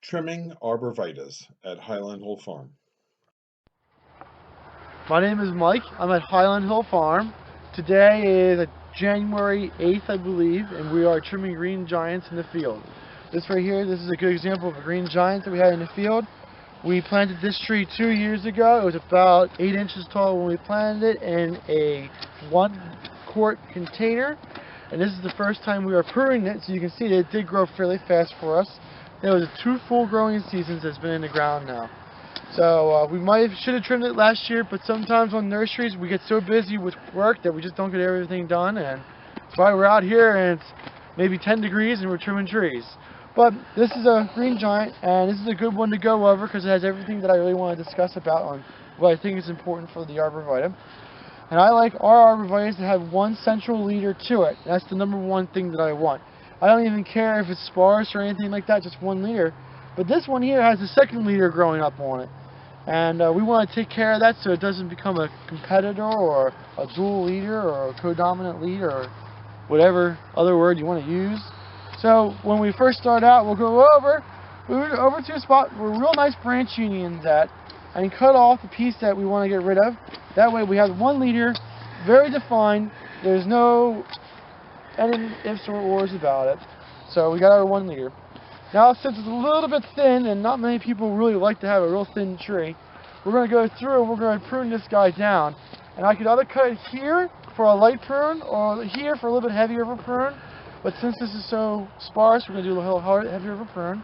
Trimming arborvitaes at Highland Hill Farm. My name is Mike. I'm at Highland Hill Farm. Today is January 8th, I believe, and we are trimming green giants in the field. This right here, this is a good example of a green giant that we had in the field. We planted this tree 2 years ago. It was about 8 inches tall when we planted it in a 1-quart container. And this is the first time we are pruning it, so you can see that it did grow fairly fast for us. There was 2 full growing seasons that's been in the ground now. So we should have trimmed it last year, but sometimes on nurseries we get so busy with work that we just don't get everything done, and that's why we're out here and it's maybe 10 degrees and we're trimming trees. But this is a green giant, and this is a good one to go over because it has everything that I really want to discuss about on what I think is important for the arborvitae. And I like our arborvitaes to have one central leader to it. That's the #1 thing that I want. I don't even care if it's sparse or anything like that, just one leader. But this one here has a second leader growing up on it. And we want to take care of that so it doesn't become a competitor or a dual leader or a codominant leader or whatever other word you want to use. So when we first start out, we'll go over to a spot where real nice branch union's at and cut off the piece that we want to get rid of. That way we have one leader, very defined. There's no any ifs or ors about it. So we got our one leader. Now, since it's a little bit thin, and not many people really like to have a real thin tree, we're going to go through and we're going to prune this guy down. And I could either cut it here for a light prune, or here for a little bit heavier of a prune. But since this is so sparse, we're going to do a little heavier of a prune.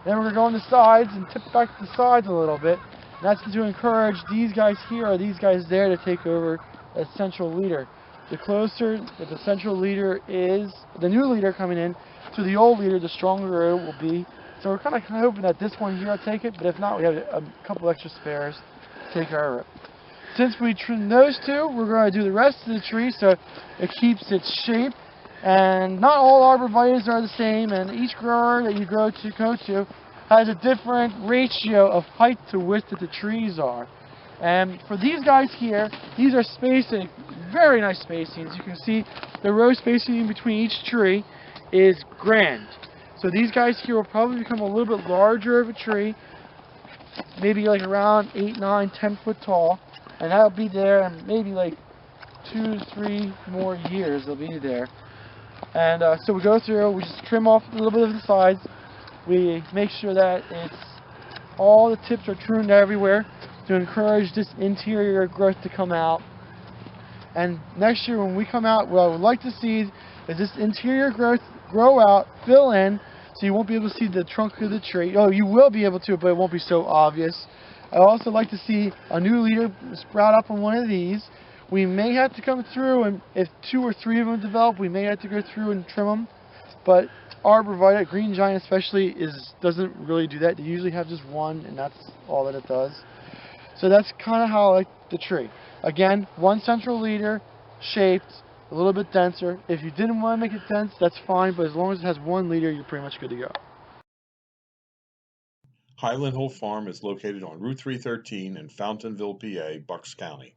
Then we're going to go on the sides and tip back the sides a little bit. And that's to encourage these guys here or these guys there to take over as central leader. The closer that the central leader is, the new leader coming in, to the old leader, the stronger it will be. So we're kind of hoping that this one here will take it, but if not, we have a couple extra spares to take care of it. Since we trimmed those two, we're going to do the rest of the tree so it keeps its shape. And not all arborvitaes are the same, and each grower that you go to has a different ratio of height to width that the trees are. And for these guys here, these are spacing, very nice spacings. You can see the row spacing in between each tree is grand. So these guys here will probably become a little bit larger of a tree, maybe like around 8, 9, 10 foot tall, and that'll be there in maybe like 2 to 3 more years they'll be there. And so we go through, we just trim off a little bit of the sides, we make sure that all the tips are trimmed everywhere to encourage this interior growth to come out. And next year when we come out, what I would like to see is this interior growth grow out, fill in, so you won't be able to see the trunk of the tree. Oh, you will be able to, but it won't be so obvious. I also like to see a new leader sprout up on one of these. We may have to come through, and if 2 or 3 of them develop, we may have to go through and trim them. But arborvitae, green giant especially, doesn't really do that. They usually have just one, and that's all that it does. So that's kind of how I like the tree. Again, one central leader, shaped, a little bit denser. If you didn't want to make it dense, that's fine, but as long as it has one leader, you're pretty much good to go. Highland Hill Farm is located on Route 313 in Fountainville, PA, Bucks County.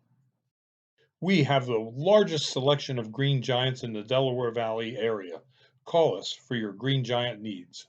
We have the largest selection of green giants in the Delaware Valley area. Call us for your green giant needs.